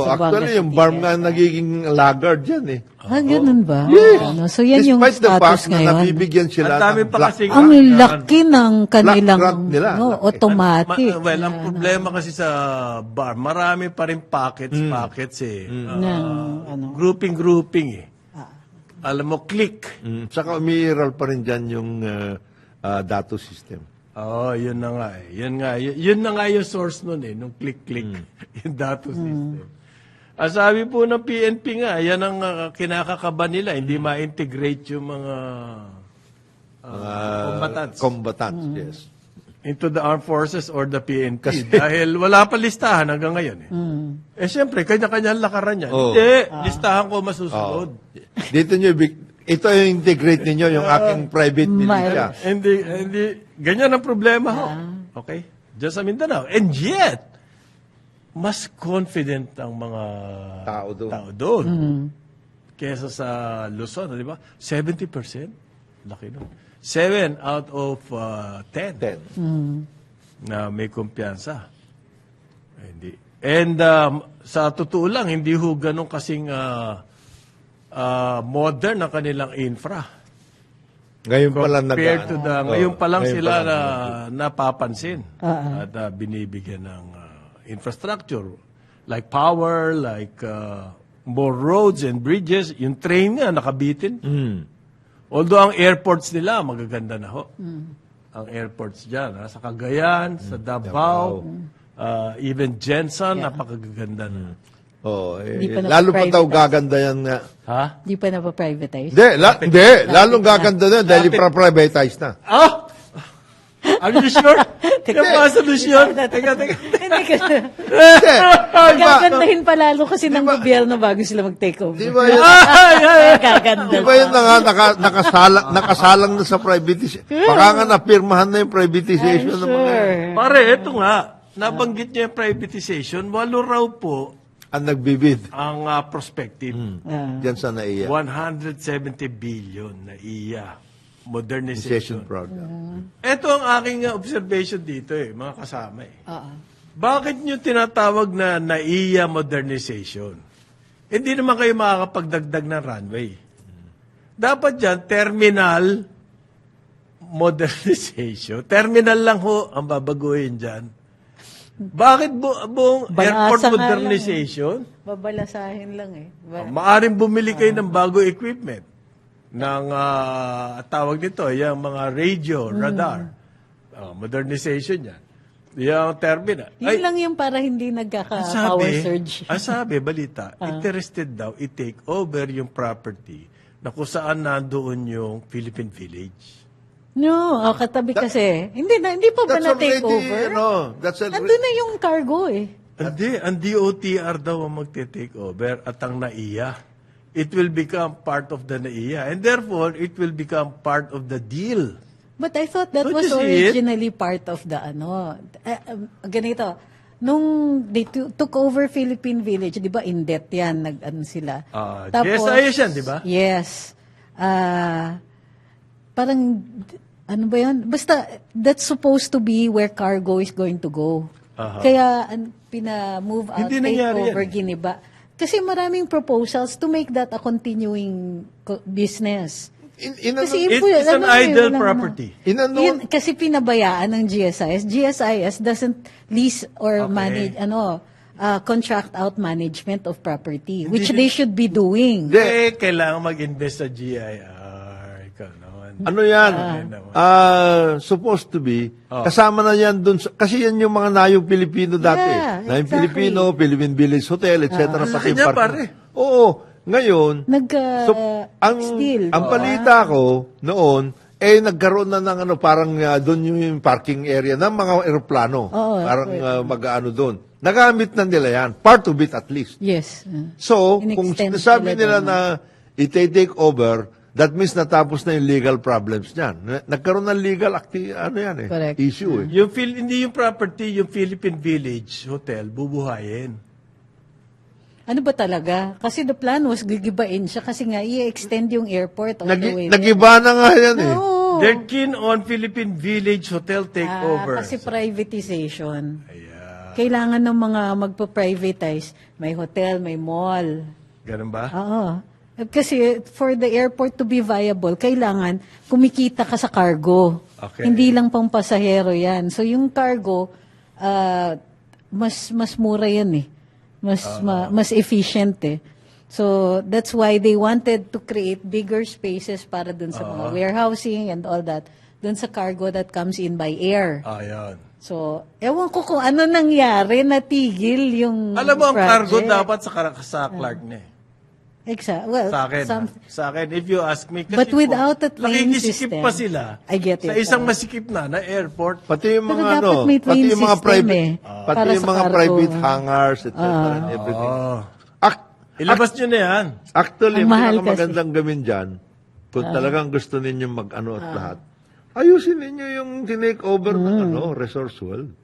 actually, yung BARM nga nagiging laggard yan eh. Ganun ba? Yes. So yan yung Despite the status fact na ngayon. nabibigyan sila Ang dami ng pa black kasing- Ang laki ng kanilang grant nila. Laki. automatic. Well, ang problema kasi sa bar, marami pa rin pockets eh. ng Grouping eh. Alam mo, click. Saka umiiral pa rin dyan yung dato system. Yun na nga eh. Yun na nga yung source nun eh, nung click-click. Yung dato system. Sabi po ng PNP nga, yan ang kinakakaba nila, hindi ma-integrate yung mga Combatants, yes. into the armed forces or the PNP. Dahil wala pa listahan hanggang ngayon eh. Syempre, kanya-kanya lakaran yan. Oo. Hindi, listahan ko masusunod. Dito nyo, ito yung integrate ninyo, yung aking private militia. Hindi, ganyan ang problema ho. Okay? Diyan sa Mindanao. And yet, mas confident ang mga Tao doon. doon. Kesa sa Luzon, di ba? 70%. Laki nun. 7 out of 10 na may kumpiyansa. Hindi. And sa totoo lang, hindi ho ganun kasing modern ang kanilang infra. Ngayon pa lang Compared to ngayon pa lang ngayon sila pa lang. napapansin at binibigyan ng infrastructure like power, like more roads and bridges. Yung train nga nakabitin. Although ang airports nila magaganda na ho. Ang airports dyan, sa Cagayan, sa Davao, even Jensan, napakaganda na. Di pa Lalo pa daw na-privatize. gaganda yan nga. Ha? Di pa na-privatize? Hindi, lalong gaganda na dahil i-privatize na. Are you sure? Yung mga solusyon? Teka. Hindi kasi. Hindi. Gagandahin pa lalo kasi ng gobyerno bago sila mag-take over. Di ba yun? Gaganda. Di ba yun na nga, nakasalang na sa privatization? Baka nga napirmahan na yung privatization ng mga Pare, eto nga. Nabanggit niya yung privatization. 8 raw po ang nagbibid. ang prospective. Diyan sa NAIA. 170 billion na iya. Modernization. Modernization program. Ito ang aking observation dito mga kasama Oo. Bakit nyo tinatawag na NAIA modernization? Hindi naman kayo makakapagdagdag ng runway. Dapat dyan, terminal modernization. Terminal lang ho ang babaguhin dyan. Bakit buong airport Balasa nga modernization? Babalasahin lang eh. Maaring bumili kayo ng bago equipment ng tawag nito, yung mga radio, radar. Modernization yan. Yung terminal. Yun lang yung para hindi nagkaka-power surge. Sabi, balita, interested daw i-take over yung property na kung saan nandoon yung Philippine Village. No, katabi kasi. Hindi pa ba na-take over? That's Nandun na yung cargo eh. Hindi, ang DOTR daw ang magte-take over at ang NAIA. It will become part of the NAIA and therefore, it will become part of the deal. But I thought that Don't was you see it? originally part of the ganito. Nung they took over Philippine Village, di ba in debt yan, nag-ano sila. GSIS yan, di ba? Yes. Parang, ano ba yan? Basta, that's supposed to be where cargo is going to go. Kaya, pina-move out, Hindi nangyari take over, yan. giniba. Kasi maraming proposals to make that a continuing business. Kasi It's an idle property. kasi pinabayaan ng GSIS. GSIS doesn't lease or manage, contract out management of property, which they should be doing. Kailangan mag-invest sa GIR. Ikaw naman. Ano yan? Supposed to be. Kasama na yan dun. Kasi yan yung mga nayong Pilipino dati. Yeah, Nayong exactly. Pilipino, Philippine Village Hotel, etc. Laki niya, pare. Oo. Ngayon, Still. ang balita ko noon, nagkaroon na ng parang doon yung parking area ng mga eroplano. Parang mag-ano doon. Nagamit na nila yan. Part of it at least. Yes. So, kung In-extend sinasabi nila nila doon. na i-take over, that means natapos na yung legal problems niyan. Nagkaroon ng legal Correct. issue. Hindi yung property, yung Philippine Village Hotel, bubuhayin. Ano ba talaga? Kasi the plan was gigibain siya kasi nga i-extend yung airport all the way. Nagiba na nga yan eh. No. They're keen on Philippine Village Hotel takeover. Kasi privatization. Kailangan ng mga magpa-privatize. May hotel, may mall. Ganun ba? Oo. Kasi for the airport to be viable, kailangan kumikita ka sa cargo. Okay. Hindi lang pang pasahero yan. So yung cargo, mas mura yan eh. Mas efficient eh. So that's why they wanted to create bigger spaces para dun sa mga warehousing and all that. Dun sa cargo that comes in by air. Ayan. So, ewan ko kung ano nangyari, natigil yung Alam mo, ang cargo project. dapat sa Clark na eh. Well, Sa akin, if you ask me. Kasi But without a twin nakikisikip system, pa sila I get sa it. isang masikip na airport. Pati yung Pero mga dapat may twin pati yung mga system private, eh, pati para yung sa mga cargo. private hangars, etc. and everything. Ilabas nyo na yan. Actually, Ang mahal pinakamagandang gawin dyan, kung talagang gusto ninyo mag-ano at lahat, ayusin ninyo yung tinake over ng Resource World.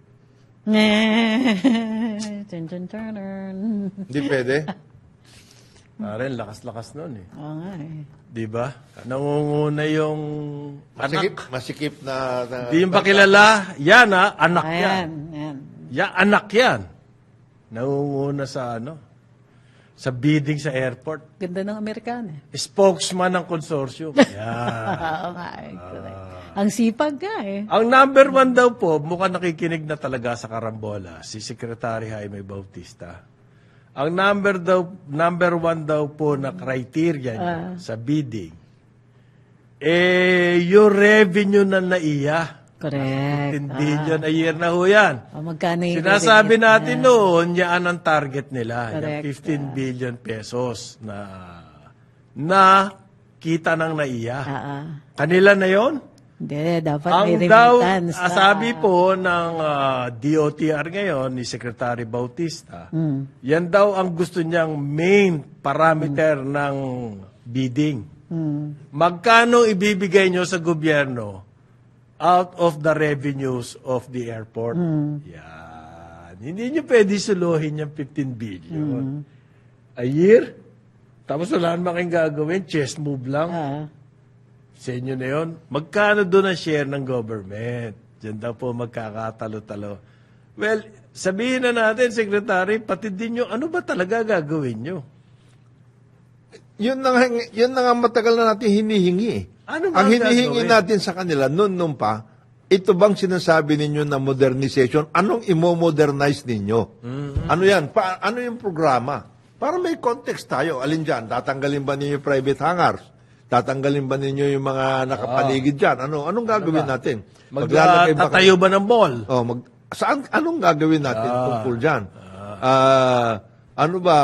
Chun, chun, chun, chun. Hindi pwede? Pare, lakas-lakas nun eh. Oo nga eh. Di ba? Nangunguna yung anak. Masikip na Di yung ba kilala? Yan anak yan. Ayan. Anak yan. Nangunguna sa sa bidding sa airport. Ganda ng Amerikano eh. Spokesman ng consortium. Yan. Oo nga eh. Correct. Ang sipag nga eh. Ang number 1 daw po, mukhang nakikinig na talaga sa karambola, si Secretary Jaime Bautista. Ang number 1 daw po na criteria niya sa bidding, yung revenue na NAIA. Correct. 10 billion a year na ho yan. Magkano yung Sinasabi revenue? natin noon, yan ang target nila. Correct. Yung 15 billion pesos na kita ng NAIA. Kanila na yon. Hindi, dapat may Ang daw, remittance. sabi po ng DOTR ngayon ni Secretary Bautista, yan daw ang gusto niyang main parameter ng bidding. Magkano ibibigay nyo sa gobyerno out of the revenues of the airport? Yan. Hindi nyo pwede suluhin yung 15 billion. A year? Tapos wala naman kayong gagawin, chess move lang. Sa inyo na yun. Magkano doon ang share ng government? Diyan daw po magkakatalo-talo. Well, sabihin na natin, Secretary, pati din nyo, ano ba talaga gagawin nyo? Yun na nga matagal na natin hinihingi. Ano ba ang ang hinihingi gagawin? natin sa kanila, noon pa, ito bang sinasabi ninyo na modernization? Anong imo-modernize ninyo? Ano yan? Ano yung programa? Para may context tayo. Alin dyan? Tatanggalin ba ninyo private hangars? Tatanggalin ba ninyo yung mga nakapaligid dyan? Anong gagawin natin? Maglalagay ba Magtatayo ba ng mall? anong gagawin natin tungkol dyan? Ano ba,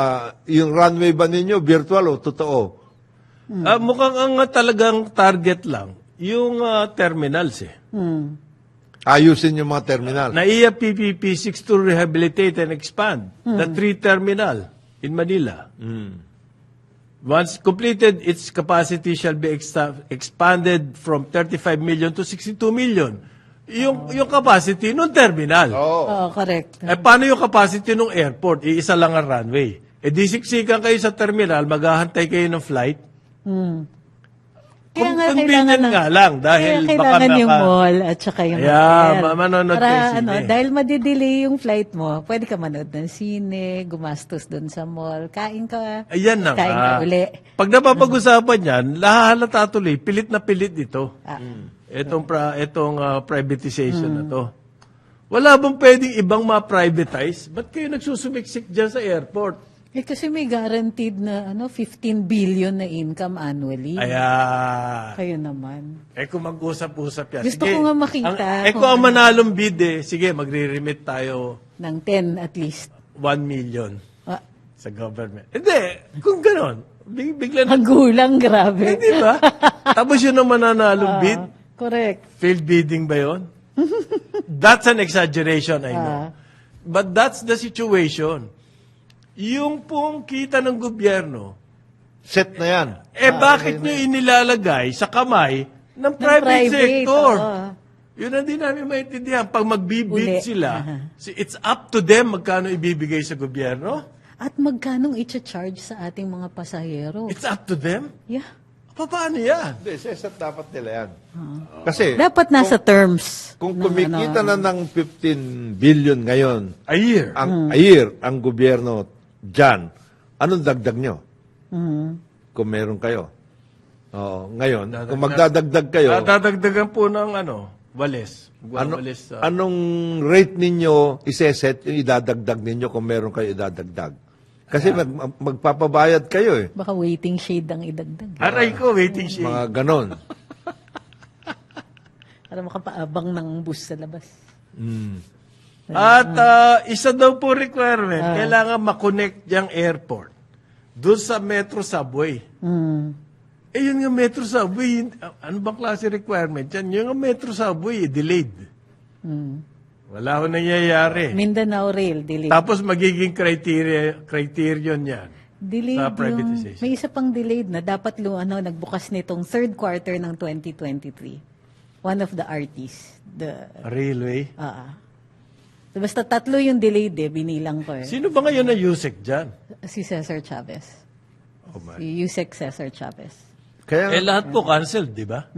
yung runway ba ninyo, virtual o totoo? Mukhang ang talagang target lang, yung terminals eh. Ayusin yung mga terminal. NAIA PPP seeks to rehabilitate and expand the 3 terminal in Manila. Once completed, its capacity shall be expanded from 35 million to 62 million. Yung capacity ng terminal. Oo, correct. Paano yung capacity ng airport? Iisa lang ang runway. Di siksikan kayo sa terminal, maghahantay kayo ng flight. Convenient nga lang dahil kaya baka kailangan yung mall at saka yung hotel. manonood kayo sine. Dahil madidelay yung flight mo, pwede ka manood ng sine, gumastos dun sa mall, kain ka, Ayan na kain ka nga. uli. Pag napapag-usapan yan, lahalata tuloy, pilit na pilit ito. Itong privatization na to. Wala bang pwedeng ibang ma-privatize? Ba't kayo nagsusumiksik dyan sa airport? Kasi may guaranteed na 15 billion na income annually. Ayan. Kayo naman. Kung mag-usap-usap yan. Gusto ko nga makita Kung ang manalong bid sige, magre-remit tayo Ng 10 at least. 1 million Ah, sa government. Hindi, kung ganon, bigla na. ang gulang, grabe. Di ba? Tapos yun ang mananalong bid. Correct. Field bidding ba yun? That's an exaggeration, I know. But that's the situation. Yung pong kita ng gobyerno, Set na yan. bakit nyo inilalagay sa kamay ng private sector? Yun ang di namin maintindihan. Pag magbibid Uli. sila, it's up to them magkano ibibigay sa gobyerno. At magkanong i-charge sa ating mga pasahero? It's up to them. Yeah. Paano yan? Hindi, set dapat nila yan. Kasi, Dapat nasa terms. kung ng kumikita na ng 15 billion ngayon, A year. a year, ang gobyerno dyan, anong dagdag nyo? Kung meron kayo. Ngayon, kung magdadagdag kayo, Dadagdagan po ng walis. Walis. anong rate ninyo iseset yung idadagdag ninyo kung meron kayo idadagdag? Kasi magpapabayad kayo eh. Baka waiting shade ang idagdag. Aray ko, waiting shade. Mga ganon. Para makapaabang ng bus sa labas. At isa daw po requirement, kailangan makonect yung airport doon sa metro subway. Yun nga metro subway, ano bang klase requirement yan? Yung nga metro subway, delayed. Wala ko nangyayari. Mindanao Rail, delayed. Tapos magiging criterion yan. Delayed sa privatization. may isa pang delayed na dapat nagbukas nitong third quarter ng 2023. One of the RTs. Railway. Basta 3 yung delayed binilang ko eh. Sino ba ngayon na USEC dyan? Si Cesar Chavez. Si Yusek Cesar Chavez. Kaya, Lahat po canceled, di ba?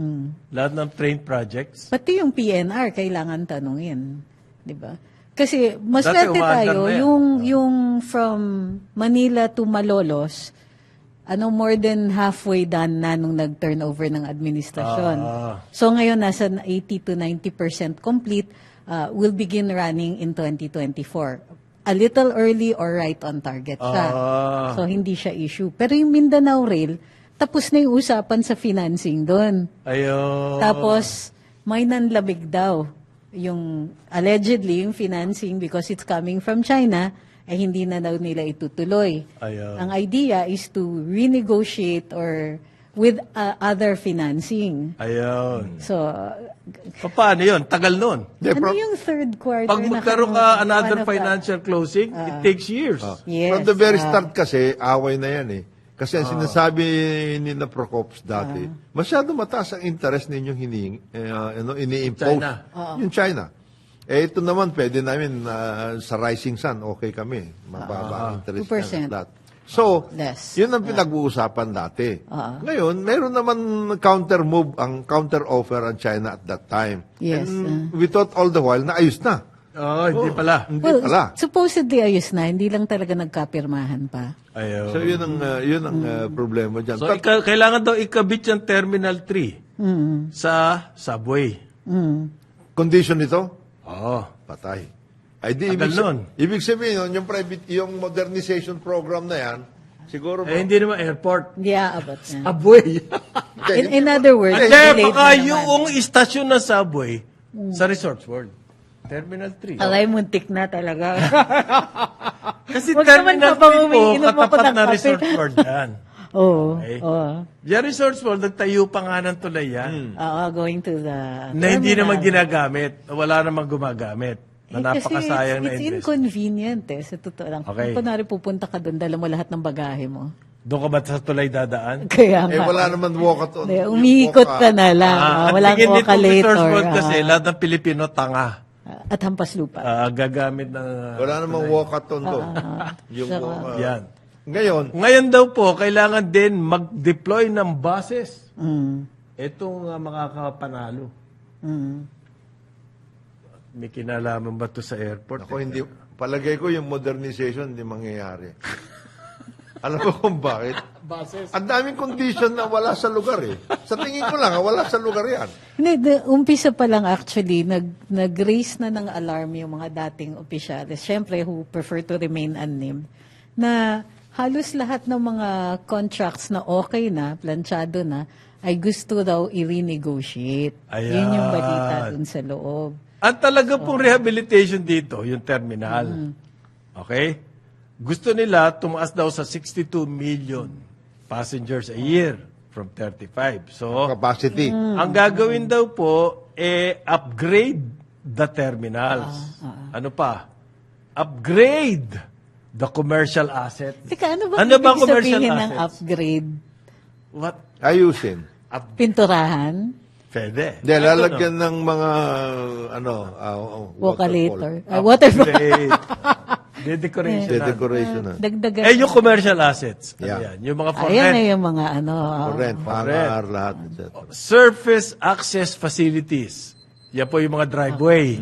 Lahat ng train projects. Pati yung PNR kailangan tanungin, 'di ba? Kasi mas Dati swerte umaandar tayo na yan. yung from Manila to Malolos more than halfway done na nung nag-turnover ng administrasyon. So ngayon nasa 80 to 90% complete, will begin running in 2024. A little early or right on target siya. So hindi siya issue. Pero yung Mindanao Rail, tapos na yung usapan sa financing doon. Ayun. Tapos, may nanlamig daw. Yung, allegedly, yung financing, because it's coming from China, hindi na daw nila itutuloy. Ayun. Ang idea is to renegotiate or with other financing. Ayun. So, Paano yun? Tagal nun. Hindi, ano from, yung third quarter? Pag magkaroon ka another financial closing, it takes years. Yes. from the very start kasi, away na yan eh. Kasi ang sinasabi ni na Procops dati, masyado mataas ang interest ninyong ini-impose. China. Yung China. Ito naman, pwede namin sa Rising Sun, okay kami. Mababa ang interest 2%. niya. So, Less. yun ang pinag-uusapan dati. Ngayon, meron naman counter move, ang counter offer ang China at that time. Yes, And we thought all the while na ayos na. Hindi pala. Hindi pala. Supposedly ayos na, hindi lang talaga nagkapirmahan pa. Ayun. So, yun ang problema dyan. So, kailangan daw ikabit yung Terminal 3 sa subway. Condition nito, Oo. patay. Ay di Tagal nun. ibig sabihin nun, yung modernization program na yan, siguro Hindi naman airport. Hindi aabot na. Subway. In other words, Hindi, delayed baka na naman. yung istasyon ng subway sa Resorts World. Terminal 3. Alay, muntik na talaga. Kasi Huwag naman Terminal 3 ka bang po, umiinom ako katapat ng na kape. Resorts World yan. Oo. Okay. Oo. Yung Resorts World, nagtayo pa nga ng tulay yan. Oo, going to the Na hindi terminal. naman ginagamit. Wala namang gumagamit. Na Kasi napakasayang na it's investment. inconvenient sa totoo lang. Okay. Kung kunwari pupunta ka doon, dala mo lahat ng bagahe mo. Doon ka ba sa tulay dadaan? Kaya nga. wala naman walk-on. Hindi, umiikot ka na lang. Ang Walang tingin nitong Resorts walk-a-lator. World kasi, lahat ng Pilipino tanga. At hampas lupa. Gagamit ng... Wala namang walk-on doon. Yung yan. Ngayon, daw po, kailangan din mag-deploy ng buses. Mm. Itong makakapanalo. Mm. May kinalaman ba to sa airport? ako hindi, palagay ko yung modernization hindi mangyayari. Alam mo kung bakit? Ang daming condition na wala sa lugar eh. Sa tingin ko lang, wala sa lugar yan. Hindi, umpisa pa lang actually, nag-raise na ng alarm yung mga dating opisyalis, syempre who prefer to remain unnamed, na halos lahat ng mga contracts na okay na, planchado na, ay gusto daw i-renegotiate. Ayan. Yun yung balita dun sa loob. Ang talaga pong rehabilitation dito, yung terminal. Okay? Gusto nila tumaas daw sa 62 million passengers a year from 35. So, Capacity. ang gagawin daw po, upgrade the terminals. Ano pa? Upgrade the commercial asset. Teka, ano ba Ano bang ibig commercial sabihin ng assets? upgrade? What? Ayusin. Pinturahan? Pwede. Hindi, lalagyan ng mga, Walk-a-lator? waterfall. Waterfall. Upgrade. De-decoration. Decoration na. Dagdagan. Yung commercial assets. Ano Yeah. yan? Yung mga for Ayan na rent. yung mga ano. For rent, pangar, lahat, etc. Surface access facilities. Yan po yung mga driveway.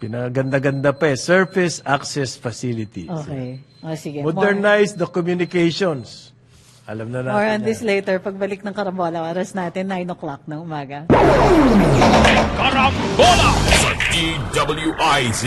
Pinaganda-ganda pa eh. Surface access facilities. Okay. O, sige. Modernize the communications. Alam na natin. More on yan. this later. Pagbalik ng Karambola, oras natin, 9 o'clock ng umaga. Karambola sa DWIZ.